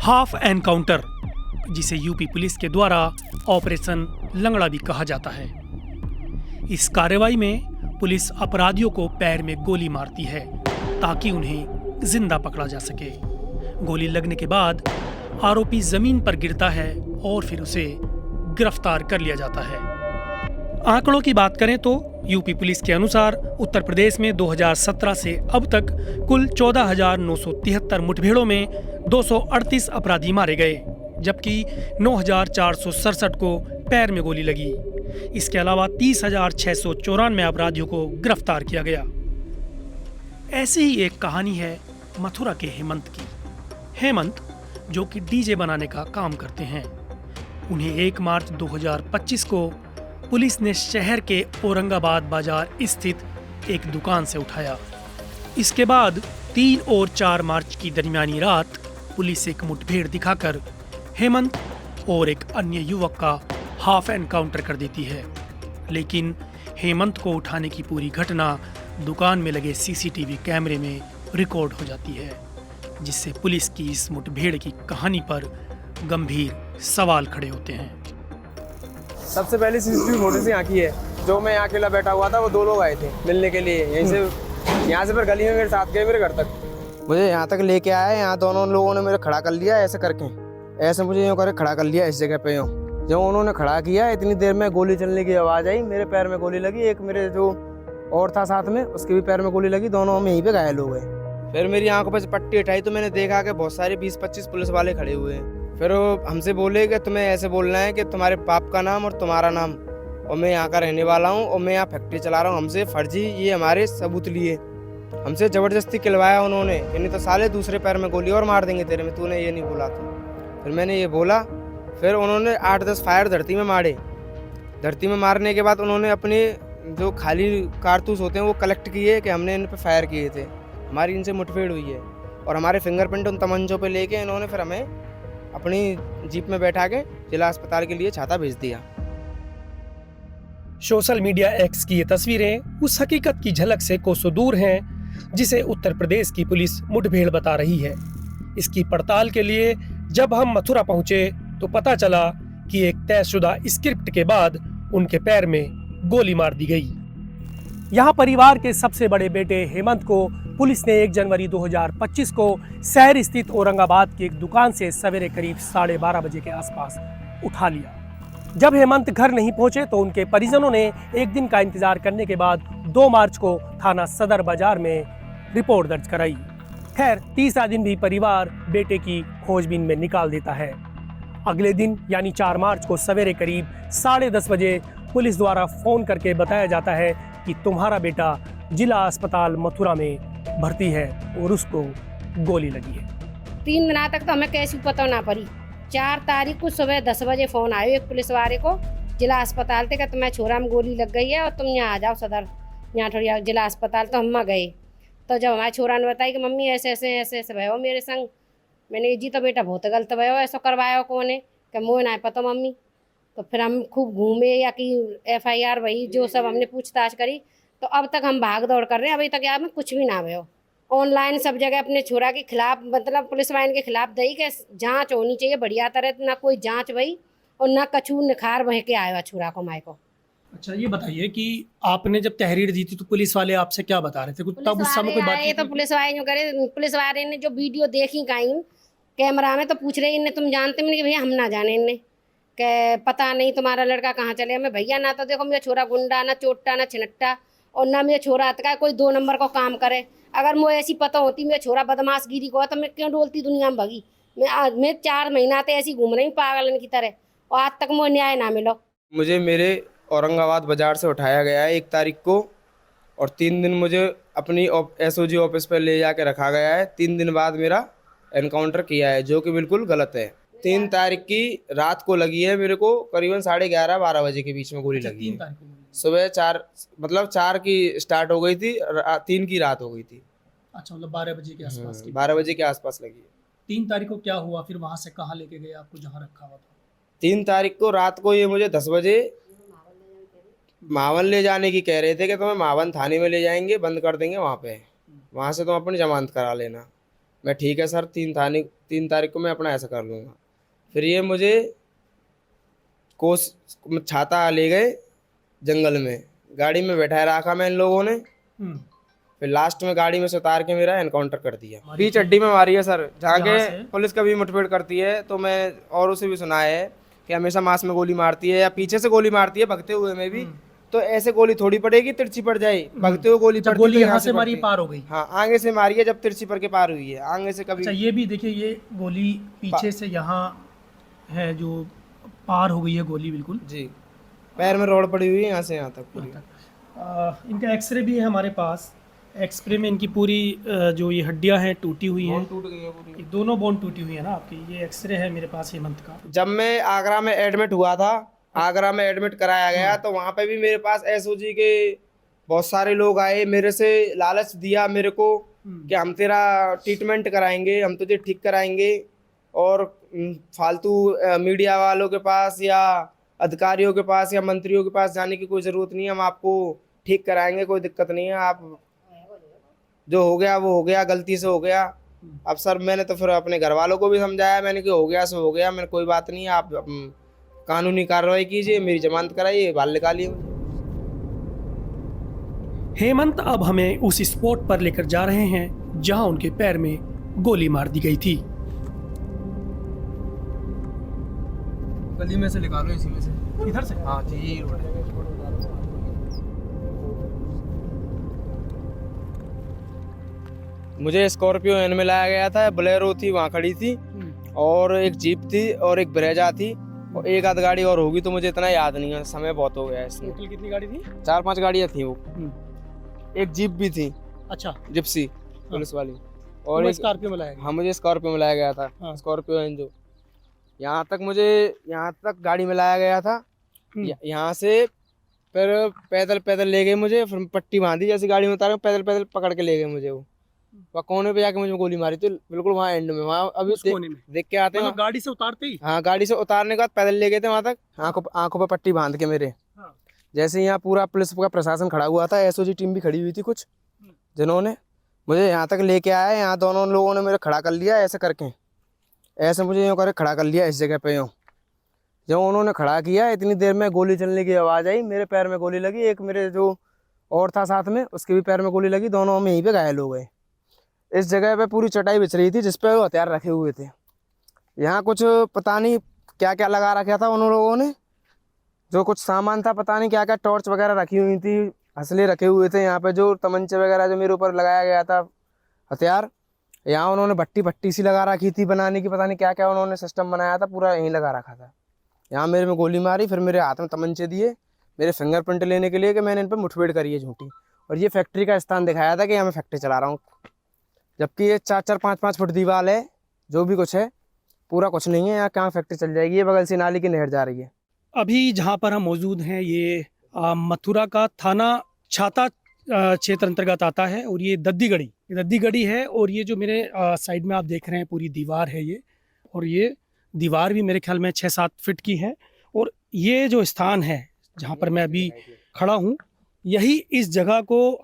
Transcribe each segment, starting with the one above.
Half encounter, जिसे UP police के द्वारा ऑपरेशन लंगड़ा भी कहा जाता है। इस कार्रवाई में पुलिस अपराधियों को पैर में गोली मारती है ताकि उन्हें जिंदा पकड़ा जा सके। गोली लगने के बाद आरोपी जमीन पर गिरता है और फिर उसे गिरफ्तार कर लिया जाता है। आंकड़ों की बात करें तो यूपी पुलिस के अनुसार उत्तर प्रदेश में 2017 से अब तक कुल 14,973 मुठभेड़ों में 238 अपराधी मारे गए, जबकि 9,467 को पैर में गोली लगी। इसके अलावा 30,694 अपराधियों को गिरफ्तार किया गया। ऐसी ही एक कहानी है मथुरा के हेमंत की। हेमंत, जो कि डीजे बनाने का काम करते हैं, उन्हें 1 मार्च 2025 को पुलिस ने शहर के औरंगाबाद बाजार स्थित एक दुकान से उठाया। इसके बाद 3 और 4 मार्च की दरमियानी रात पुलिस एक मुठभेड़ दिखाकर हेमंत और एक अन्य युवक का हाफ एनकाउंटर कर देती है। लेकिन हेमंत को उठाने की पूरी घटना दुकान में लगे सीसीटीवी कैमरे में रिकॉर्ड हो जाती है, जिससे पुलिस की इस मुठभेड़ की कहानी पर गंभीर सवाल खड़े होते हैं। सबसे पहले सीसीटीवी फुटेज यहाँ की है। जो मैं यहाँ अकेला बैठा हुआ था, वो 2 लोग आए थे मिलने के लिए। यहाँ से फिर गली में मेरे साथ गए मेरे घर तक। मुझे यहाँ तक लेके आया। यहाँ दोनों लोगों ने मेरे खड़ा कर लिया ऐसे करके, ऐसे मुझे यूँ करके खड़ा कर लिया इस जगह पे। यूँ जब उन्होंने खड़ा किया, इतनी देर में गोली चलने की आवाज़ आई। मेरे पैर में गोली लगी। एक मेरे जो और था साथ में, उसके भी पैर में गोली लगी। दोनों हम यहीं पे घायल हो गए। फिर मेरी आंखों पर पट्टी हटाई तो मैंने देखा कि बहुत सारे 20-25 पुलिस वाले खड़े हुए हैं। फिर वो हमसे बोले कि तुम्हें ऐसे बोलना है कि तुम्हारे बाप का नाम और तुम्हारा नाम, और मैं यहाँ का रहने वाला हूँ और मैं यहाँ फैक्ट्री चला रहा हूँ। हमसे फर्जी ये हमारे सबूत लिए, हमसे ज़बरदस्ती किलवाया उन्होंने। नहीं तो साले दूसरे पैर में गोली और मार देंगे तेरे में, तूने ये नहीं बोला था। फिर मैंने ये बोला। फिर उन्होंने 8-10 फायर धरती में मारे। धरती में मारने के बाद उन्होंने अपने जो खाली कारतूस होते हैं वो कलेक्ट किए कि हमने इन पर फायर किए थे। हमारी इनसे मुठभेड़ हुई है और हमारे फिंगरप्रिंट उन तमंचों पे लेके इन्होंने फिर हमें अपनी जीप में बैठा के जिला अस्पताल के लिए छाता भेज दिया। सोशल मीडिया एक्स की ये तस्वीरें उस हकीकत की झलक से कोसों दूर हैं, जिसे उत्तर प्रदेश की पुलिस मुठभेड़ बता रही है। इसकी पड़ताल के लिए जब हम मथुरा पहुंचे तो पता चला कि एक तयशुदा स्क्रिप्ट के बाद उनके पैर में गोली मार दी गई। यहाँ परिवार के सबसे बड़े बेटे हेमंत को पुलिस ने 1 जनवरी 2025 को शहर स्थित औरंगाबाद की एक दुकान से सवेरे करीब 12:30 बजे के आसपास उठा लिया। जब हेमंत घर नहीं पहुंचे तो उनके परिजनों ने 1 दिन का इंतजार करने के बाद 2 मार्च को थाना सदर बाजार में रिपोर्ट दर्ज कराई। खैर, तीसरा दिन भी परिवार बेटे की खोजबीन में निकाल देता है। अगले दिन यानी 4 मार्च को सवेरे करीब 10:30 बजे पुलिस द्वारा फोन करके बताया जाता है कि तुम्हारा बेटा जिला अस्पताल मथुरा में भर्ती है और उसको गोली लगी है। 3 दिन तक तो हमें कैसी पता ना पड़ी। 4 तारीख को सुबह 10 बजे फोन आयो एक पुलिस वाले को जिला अस्पताल से कि तुम्हारे छोरा में गोली लग गई है और तुम यहाँ आ जाओ सदर, यहाँ थोड़ी जिला अस्पताल। तो हम गए। तो जब हमारे छोरा ने बताया कि मम्मी ऐसे ऐसे भयो मेरे संग, मैंने जी तो बेटा बहुत गलत भयो, ऐसा करवाया कौन है कि मुझे ना पता मम्मी। तो फिर हम खूब घूमे या कि FIR वही जो सब हमने पूछताछ करी। तो अब तक हम भाग दौड़ कर रहे हैं, अभी तक यार में कुछ भी ना भयो। ऑनलाइन सब जगह अपने छोरा के खिलाफ, मतलब पुलिस वाहिनी के खिलाफ दई के जांच होनी चाहिए बढ़िया तरह। ना कोई जांच वही और ना कछू निखार बह के आया छोरा को माए को। अच्छा, ये बताइए कि आपने जब तहरीर दी थी तो पुलिस वाले आपसे क्या बता रहे थे? तब उस समय कोई बात तो पुलिस वाले ने जो वीडियो देखी कहीं कैमरा में तो पूछ रहे इन्हें तुम जानते? मैंने कि भैया हम ना जाने, इन्हें के पता नहीं तुम्हारा लड़का कहाँ चले। मैं भैया ना तो देखो मेरा छोरा गुंडा, ना चोट्टा, ना छिनट्टा, और ना मेरा छोरा का कोई 2 नंबर को काम करे। अगर मुझे ऐसी पता होती मेरा छोरा बदमाशगिरी को तो मैं क्यों डोलती दुनिया में भगी। मैं 4 महीना तो ऐसी घूम रही पागलन की तरह और आज तक मुझे न्याय ना मिलो। मुझे मेरे औरंगाबाद बाजार से उठाया गया है 1 तारीख को और 3 दिन मुझे अपनी SOG ऑफिस पर ले जाके रखा गया है। 3 दिन बाद मेरा एनकाउंटर किया है, जो कि बिल्कुल गलत है। 3 तारीख की रात को लगी है मेरे को, करीबन 11:30-12 बजे के बीच में गोली लगी है। सुबह 4 की स्टार्ट हो गई थी, 3 की रात हो गई थी। अच्छा, मतलब 12 बजे के आसपास? 12 बजे के आसपास लगी है। 3 तारीख को क्या हुआ फिर? वहां से कहाँ लेके गए आपको जहाँ रखा हुआ था? 3 तारीख को रात को ये मुझे 10 बजे मावन ले जाने की कह रहे थे कि तुम्हें मावन थाने में ले जाएंगे, बंद कर देंगे वहाँ पे, वहाँ से तुम अपनी जमानत करा लेना। मैं ठीक है सर 3 तारीख को मैं अपना ऐसा कर लूँगा। फिर ये मुझे कोस छाता ले गए जंगल में, गाड़ी में बैठाए रखा मैं इन लोगों ने। फिर लास्ट में गाड़ी में से उतार के मेरा एनकाउंटर कर दिया। बीच अड्डी में मारी है सर, जहाँ के पुलिस कभी मुठभेड़ करती है तो मैं और उसे भी सुना है कि हमेशा मांस में गोली मारती है या पीछे से गोली मारती है भगते हुए में भी, तो ऐसे गोली थोड़ी पड़ेगी, तिरछी पड़ जाए। भगते हुए गोली पड़ती है, गोली यहाँ से मारी पार हो गई। हाँ, आगे से मारी है जब तिरछी पर के पार हुई है, आगे से कभी। अच्छा, ये भी देखिए, ये गोली पीछे से यहाँ है जो पार हो गई है गोली, बिल्कुल जी। पैर में रॉड पड़ी हुई है यहाँ से यहाँ तक पूरी। इनका एक्सरे भी है हमारे पास। एक्सरे में इनकी पूरी जो ये हड्डियां हैं टूटी हुई हैं, टूट गई है पूरी। ये दोनों बोन टूटी हुई है ना आपकी। ये एक्सरे है मेरे पास हेमंत का। जब मैं आगरा में एडमिट हुआ था, आगरा में एडमिट कराया गया, तो वहाँ पे भी मेरे पास एसओजी के बहुत सारे लोग आए, मेरे से लालच दिया मेरे को कि हम तेरा ट्रीटमेंट कराएंगे, हम तुझे ठीक कराएंगे, और फालतू मीडिया वालों के पास या अधिकारियों के पास या मंत्रियों के पास जाने की कोई ज़रूरत नहीं है, हम आपको ठीक कराएंगे, कोई दिक्कत नहीं है, आप जो हो गया वो हो गया, गलती से हो गया। अब सर मैंने तो फिर अपने घर वालों को भी समझाया, मैंने कि हो गया सो हो गया, मैंने कोई बात नहीं है, आप कानूनी कार्रवाई कीजिए, मेरी जमानत कराइए, बाहर निकालिए। हेमंत अब हमें उस स्पॉट पर लेकर जा रहे हैं जहां उनके पैर में गोली मार दी गई थी। गली में से निकालो, इसी में से, इधर से। हाँ जी, यही रोड है। मुझे स्कॉर्पियो एन में लाया गया था, बोलेरो थी वहाँ खड़ी थी, और एक जीप थी और एक ब्रेजा थी, और एक आध गाड़ी और होगी तो मुझे इतना याद नहीं है, समय बहुत हो गया इसमें। टोटल कितनी गाड़ी थी? 4-5 गाड़ियाँ थी वो। एक जीप भी थी, अच्छा, जिप्सी पुलिस वाली, और एक स्कॉर्पियो में लाया गया। हाँ, मुझे स्कॉर्पियो में लाया गया था। हाँ। स्कॉर्पियो एन जो यहाँ तक गाड़ी में लाया गया था। यहाँ से फिर पैदल ले गए मुझे, फिर पट्टी बांधी, जैसे गाड़ी में उतारे पैदल पकड़ के ले गए मुझे। वो वहाँ कोने पे जाके मुझे गोली मारी थी, बिल्कुल वहाँ एंड में, वहाँ अभी देख के आते हैं। मतलब गाड़ी से उतारते ही? हाँ, गाड़ी से उतारने के बाद पैदल ले गए थे वहाँ तक, आंखों पर पट्टी बांध के मेरे। हाँ। जैसे यहाँ पूरा पुलिस का प्रशासन खड़ा हुआ था, एसओजी टीम भी खड़ी हुई थी कुछ, जिन्होंने मुझे यहाँ तक लेके आया। यहाँ दोनों लोगों ने मेरे खड़ा कर लिया ऐसे करके, ऐसे मुझे यूँ करके खड़ा कर लिया इस जगह पे। यूँ जब उन्होंने खड़ा किया, इतनी देर में गोली चलने की आवाज़ आई, मेरे पैर में गोली लगी, एक मेरे जो और था साथ में उसके भी पैर में गोली लगी, दोनों हम यहीं पे घायल हो गए। इस जगह पे पूरी चटाई बिछ रही थी जिस पे वो हथियार रखे हुए थे। यहाँ कुछ पता नहीं क्या क्या लगा रखा था उन लोगों ने, जो कुछ सामान था पता नहीं क्या क्या, टॉर्च वगैरह रखी हुई थी, असले रखे हुए थे यहाँ पे, जो तमंचे वगैरह जो मेरे ऊपर लगाया गया था हथियार। यहाँ उन्होंने भट्टी सी लगा रखी थी बनाने की, पता नहीं क्या क्या उन्होंने सिस्टम बनाया था, पूरा यहीं लगा रखा था। यहाँ मेरे में गोली मारी, फिर मेरे हाथ में तमंचे दिए मेरे फिंगरप्रिंट लेने के लिए कि मैंने इन पर मुठभेड़ करी है झूठी, और ये फैक्ट्री का स्थान दिखाया था कि यहाँ मैं फैक्ट्री चला रहा हूँ, जबकि ये 4-4, 5-5 फुट दीवार है, जो भी कुछ है पूरा कुछ नहीं है। यहाँ कहाँ फैक्ट्री चल जाएगी, ये बगल से नाली की नहर जा रही है। अभी जहाँ पर हम मौजूद हैं ये मथुरा का थाना छाता क्षेत्र अंतर्गत आता है, और ये दद्दीगढ़ी है। और ये जो मेरे साइड में आप देख रहे हैं पूरी दीवार है ये, और ये दीवार भी मेरे ख्याल में 6-7 फीट की है। और ये जो स्थान है जहाँ पर मैं अभी खड़ा हूँ, यही इस जगह को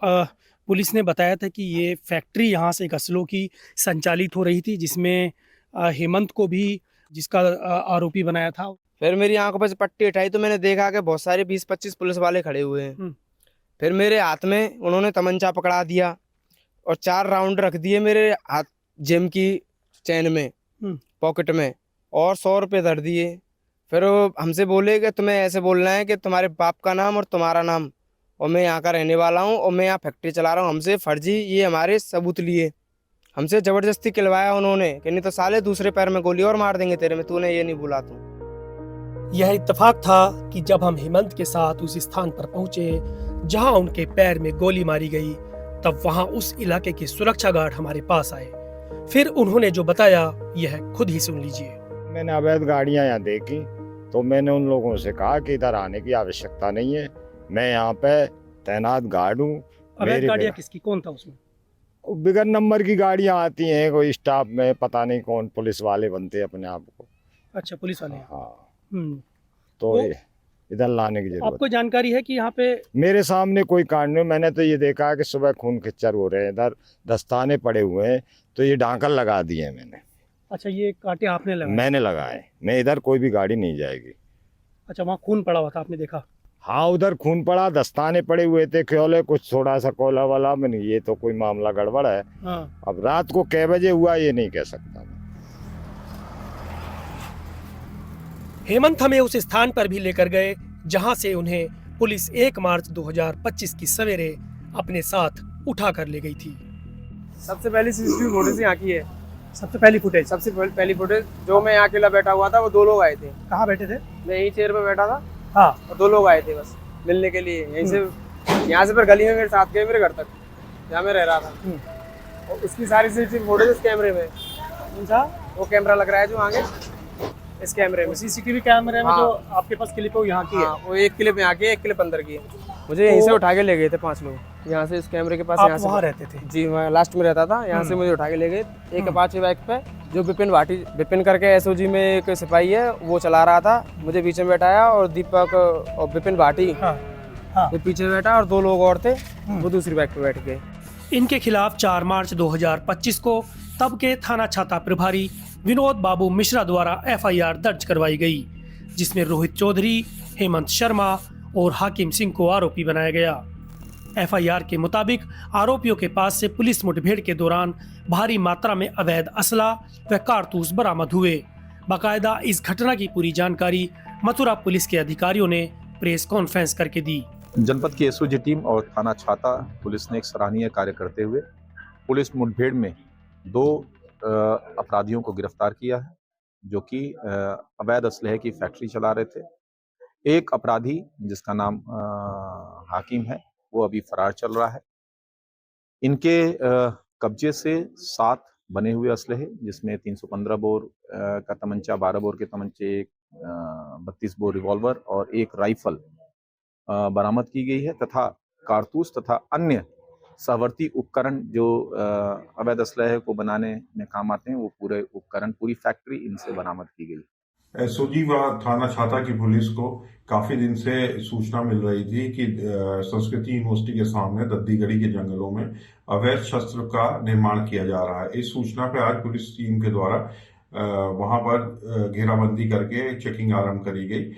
पुलिस ने बताया था कि ये फैक्ट्री यहाँ से एक असलों की संचालित हो रही थी, जिसमें हेमंत को भी जिसका आरोपी बनाया था। फिर मेरी आंखों पर से पट्टी उठाई तो मैंने देखा कि बहुत सारे 20-25 पुलिस वाले खड़े हुए हैं। फिर मेरे हाथ में उन्होंने तमंचा पकड़ा दिया और 4 राउंड रख दिए मेरे हाथ जेब की चैन में, पॉकेट में, और 100 रुपये धर दिए। फिर हमसे बोले कि तुम्हें ऐसे बोलना है कि तुम्हारे बाप का नाम और तुम्हारा नाम, और मैं यहाँ का रहने वाला हूँ और मैं यहाँ फैक्ट्री चला रहा हूँ। हमसे फर्जी ये हमारे सबूत लिए, हमसे ज़बरदस्ती किलवाया उन्होंने कि नहीं तो साले दूसरे पैर में गोली और मार देंगे तेरे में, तूने ये नहीं बोला। तू यह इत्तेफाक था कि जब हम हेमंत के साथ उस स्थान पर पहुंचे जहां उनके पैर में गोली मारी गई, तब वहां उस इलाके के सुरक्षा गार्ड हमारे पास आए। फिर उन्होंने जो बताया यह खुद ही सुन लीजिए। मैंने अवैध गाड़ियां यहाँ देखी तो मैंने उन लोगों से कहा कि इधर आने की आवश्यकता नहीं है, मैं यहाँ पे तैनात गार्ड हूँ। अवैध गाड़ियाँ किसकी, कौन था उसमें? बिगर नंबर की गाड़ियाँ आती हैं, कोई स्टाफ में पता नहीं कौन पुलिस वाले बनते अपने आप को। अच्छा, पुलिस वाले। हाँ, तो इधर लाने की जरूरत। आपको जानकारी है कि यहाँ पे मेरे सामने कोई कांड नहीं, मैंने तो ये देखा है कि सुबह खून खिच्चर हो रहे हैं, इधर दस्ताने पड़े हुए हैं, तो ये ढांकन लगा दिए हैं मैंने। अच्छा, ये कांटे आपने लगाए? मैंने लगाए, मैं इधर कोई भी गाड़ी नहीं जाएगी। अच्छा, वहाँ खून पड़ा हुआ था, आपने देखा? हाँ, उधर खून पड़ा, दस्ताने पड़े हुए थे, क्योले कुछ थोड़ा सा कोला वाला में नहीं, ये तो कोई मामला गड़बड़ है। हाँ। अब रात को कै बजे हुआ ये नहीं कह सकता मैं। हेमंत हमें उस स्थान पर भी लेकर गए जहां से उन्हें पुलिस 1 मार्च 2025 की सवेरे अपने साथ उठा कर ले गई थी। सबसे पहली सीसीटीवी फुटेज यहाँ की है। सबसे पहली फुटेज? सबसे पहली फुटेज जो मैं यहाँ अकेला बैठा हुआ था, वो दो लोग आए थे। कहाँ बैठे थे? मैं यहीं चेयर पे बैठा था। हाँ। और दो लोग आए थे बस मिलने के लिए, यहीं से यहाँ से फिर गली में मेरे साथ गए मेरे घर तक, जहाँ मैं रह रहा था। और उसकी सारी सीसीटीवी फुटेज इस कैमरे में। अच्छा, वो कैमरा लग रहा है जो आगे, इस कैमरे में। सीसीटीवी कैमरे में हाँ। जो आपके पास क्लिप है वो यहाँ की है? हाँ, वो एक क्लिप यहाँ की है, एक क्लिप अंदर की है। मुझे यहीं से उठा के ले गए थे 5 लोग, यहाँ से इस कैमरे के पास। आप यहाँ से वहाँ रहते थे? जी, मैं लास्ट में रहता था। यहाँ से मुझे उठा के ले गए एक अपाचे बाइक पे, जो विपिन करके एसओजी में एक सिपाही है, वो चला रहा था। मुझे बीच में बैठाया और दीपक और विपिन भाटी हाँ। ये पीछे बैठा, और 2 लोग और थे, वो दूसरी बाइक पे बैठ गए। इनके खिलाफ 4 मार्च 2025 को तब के थाना छाता प्रभारी विनोद बाबू मिश्रा द्वारा एफआईआर दर्ज करवाई गई, जिसमें रोहित चौधरी, हेमंत शर्मा और हाकिम सिंह को आरोपी बनाया गया। एफआईआर के मुताबिक आरोपियों के पास से पुलिस मुठभेड़ के दौरान भारी मात्रा में अवैध असला व कारतूस बरामद हुए। बाकायदा इस घटना की पूरी जानकारी मथुरा पुलिस के अधिकारियों ने प्रेस कॉन्फ्रेंस करके दी। जनपद की एसओजी टीम और थाना छाता पुलिस ने एक सराहनीय कार्य करते हुए पुलिस मुठभेड़ में 2 अपराधियों को गिरफ्तार किया है, जो कि अवैध असलहे की फैक्ट्री चला रहे थे। एक अपराधी जिसका नाम हाकिम है, वो अभी फरार चल रहा है। इनके कब्जे से 7 बने हुए असलहे, जिसमें 315 बोर का तमंचा, 12 बोर के तमंचे, 32 बोर रिवॉल्वर और एक राइफल बरामद की गई है, तथा कारतूस तथा अन्य सहवर्ती उपकरण जो अवैध असलहे को बनाने में काम आते हैं, वो पूरे उपकरण, पूरी फैक्ट्री इनसे बरामद की गई। एसओजी व थाना छाता की पुलिस को काफी दिन से सूचना मिल रही थी कि संस्कृति यूनिवर्सिटी के सामने दद्दीगढ़ी के जंगलों में अवैध शस्त्र का निर्माण किया जा रहा है। इस सूचना पर आज पुलिस टीम के द्वारा वहां पर घेराबंदी करके चेकिंग आरंभ करी गई।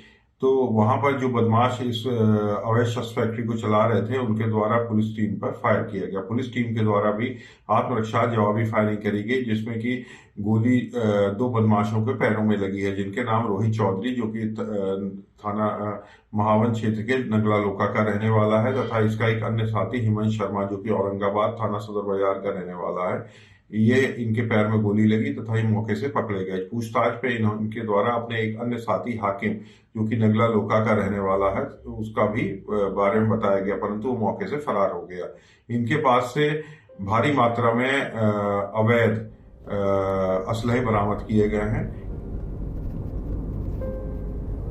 तो वहां पर जो बदमाश इस अवैध शस्त्र फैक्ट्री को चला रहे थे, उनके द्वारा पुलिस टीम पर फायर किया गया। पुलिस टीम के द्वारा भी आत्मरक्षा जवाबी फायरिंग करी गई, जिसमें कि गोली 2 बदमाशों के पैरों में लगी है, जिनके नाम रोहित चौधरी, जो कि थाना महावन क्षेत्र के नगला लोका का रहने वाला है, तथा इसका एक अन्य साथी हेमंत शर्मा, जो कि औरंगाबाद थाना सदर बाजार का रहने वाला है। ये इनके पैर में गोली लगी तथा ये मौके से पकड़े गए। पूछताछ पे इनके द्वारा अपने एक अन्य साथी हाकिम, जो कि नगला लोका का रहने वाला है, उसका भी बारे में बताया गया, परंतु वो मौके से फरार हो गया। इनके पास से भारी मात्रा में अवैध असलहे बरामद किए गए हैं।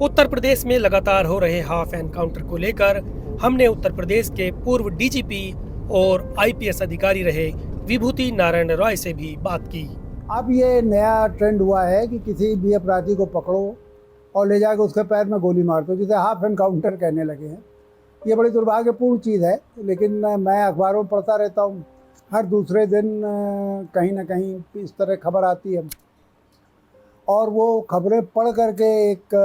उत्तर प्रदेश में लगातार हो रहे हाफ एनकाउंटर को लेकर हमने उत्तर प्रदेश के पूर्व डीजीपी और आईपीएस अधिकारी रहे विभूति नारायण रॉय से भी बात की। अब ये नया ट्रेंड हुआ है कि किसी भी अपराधी को पकड़ो और ले जाकर उसके पैर में गोली मार दो, जिसे हाफ एनकाउंटर कहने लगे हैं। ये बड़ी दुर्भाग्यपूर्ण चीज़ है, लेकिन मैं अखबारों में पढ़ता रहता हूँ, हर दूसरे दिन कहीं ना कहीं इस तरह खबर आती है, और वो खबरें पढ़ करके एक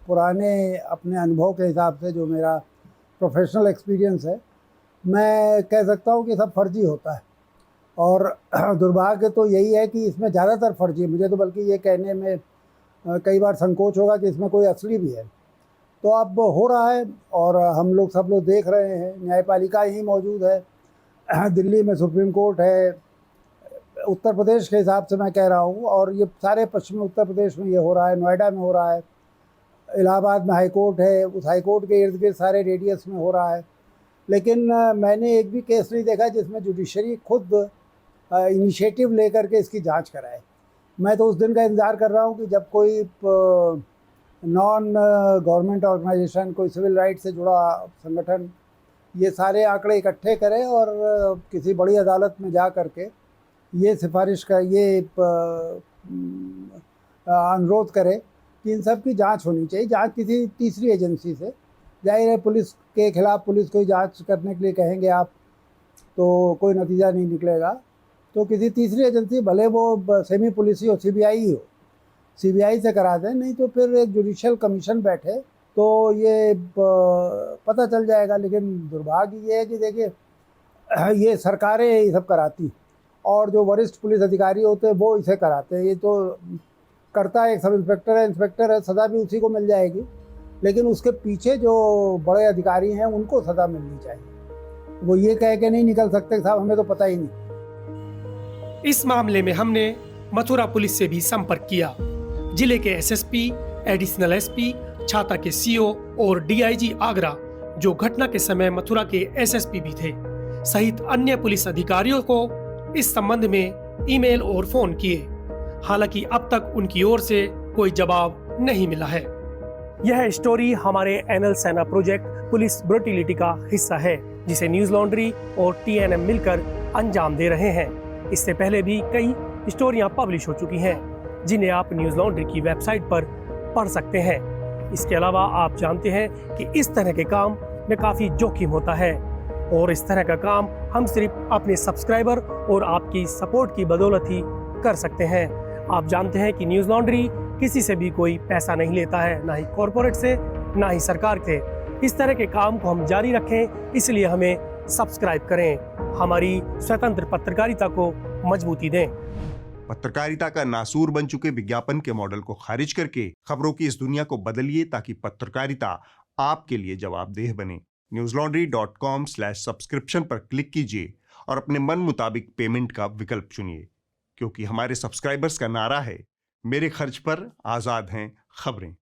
पुराने अपने अनुभव के हिसाब से, जो मेरा प्रोफेशनल एक्सपीरियंस है, मैं कह सकता हूँ कि सब फर्जी होता है। और दुर्भाग्य तो यही है कि इसमें ज़्यादातर फर्जी है। मुझे तो बल्कि ये कहने में कई बार संकोच होगा कि इसमें कोई असली भी है। तो अब हो रहा है और हम लोग सब लोग देख रहे हैं। न्यायपालिका ही मौजूद है, दिल्ली में सुप्रीम कोर्ट है, उत्तर प्रदेश के हिसाब से मैं कह रहा हूँ, और ये सारे पश्चिमी उत्तर प्रदेश में ये हो रहा है, नोएडा में हो रहा है, इलाहाबाद में हाई कोर्ट है, उस हाई कोर्ट के इर्द गिर्द सारे रेडियस में हो रहा है। लेकिन मैंने एक भी केस नहीं देखा जिसमें जुडिशरी खुद इनिशिएटिव लेकर के इसकी जांच कराए। मैं तो उस दिन का इंतज़ार कर रहा हूँ कि जब कोई नॉन गवर्नमेंट ऑर्गेनाइजेशन, कोई सिविल राइट से जुड़ा संगठन ये सारे आंकड़े इकट्ठे करे और किसी बड़ी अदालत में जा कर के ये सिफारिश का ये अनुरोध करे कि इन सब की जांच होनी चाहिए, जांच किसी तीसरी एजेंसी से। जाहिर है पुलिस के खिलाफ पुलिस कोई जांच करने के लिए कहेंगे आप तो कोई नतीजा नहीं निकलेगा, तो किसी तीसरी एजेंसी, भले वो सेमी पुलिस ही हो, सीबीआई ही हो, सीबीआई से करा दें, नहीं तो फिर एक जुडिशियल कमीशन बैठे तो ये पता चल जाएगा। लेकिन दुर्भाग्य ये है कि देखिए ये सरकारें ये सब कराती और जो वरिष्ठ पुलिस अधिकारी होते हैं वो इसे कराते हैं। ये तो करता है एक सब इंस्पेक्टर है, इंस्पेक्टर है, सज़ा भी उसी को मिल जाएगी, लेकिन उसके पीछे जो बड़े अधिकारी हैं उनको सज़ा मिलनी चाहिए। वो ये कह के नहीं निकल सकते साहब हमें तो पता ही नहीं। इस मामले में हमने मथुरा पुलिस से भी संपर्क किया। जिले के एसएसपी, एडिशनल एसपी, छाता के सीओ और डीआईजी आगरा, जो घटना के समय मथुरा के एसएसपी भी थे, सहित अन्य पुलिस अधिकारियों को इस संबंध में ईमेल और फोन किए। हालांकि अब तक उनकी ओर से कोई जवाब नहीं मिला है। यह स्टोरी हमारे एनएल सेना प्रोजेक्ट पुलिस ब्रुटलिटी का हिस्सा है, जिसे न्यूज लॉन्ड्री और टीएनएम मिलकर अंजाम दे रहे हैं। इससे पहले भी कई स्टोरियां पब्लिश हो चुकी हैं, जिन्हें आप न्यूज लॉन्ड्री की वेबसाइट पर पढ़ सकते हैं। इसके अलावा आप जानते हैं कि इस तरह के काम में काफ़ी जोखिम होता है और इस तरह का काम हम सिर्फ अपने सब्सक्राइबर और आपकी सपोर्ट की बदौलत ही कर सकते हैं। आप जानते हैं कि न्यूज़ लॉन्ड्री किसी से भी कोई पैसा नहीं लेता है, ना ही कॉरपोरेट से, ना ही सरकार से। इस तरह के काम को हम जारी रखें, इसलिए हमें सब्सक्राइब करें, हमारी स्वतंत्र पत्रकारिता को मजबूती दें। पत्रकारिता का नासूर बन चुके विज्ञापन के मॉडल को खारिज करके खबरों की इस दुनिया को बदलिए, ताकि पत्रकारिता आपके लिए जवाबदेह बने। newslaundry.com/subscription पर क्लिक कीजिए और अपने मन मुताबिक पेमेंट का विकल्प चुनिए, क्योंकि हमारे सब्सक्राइबर्स का नारा है, मेरे खर्च पर आजाद हैं खबरें।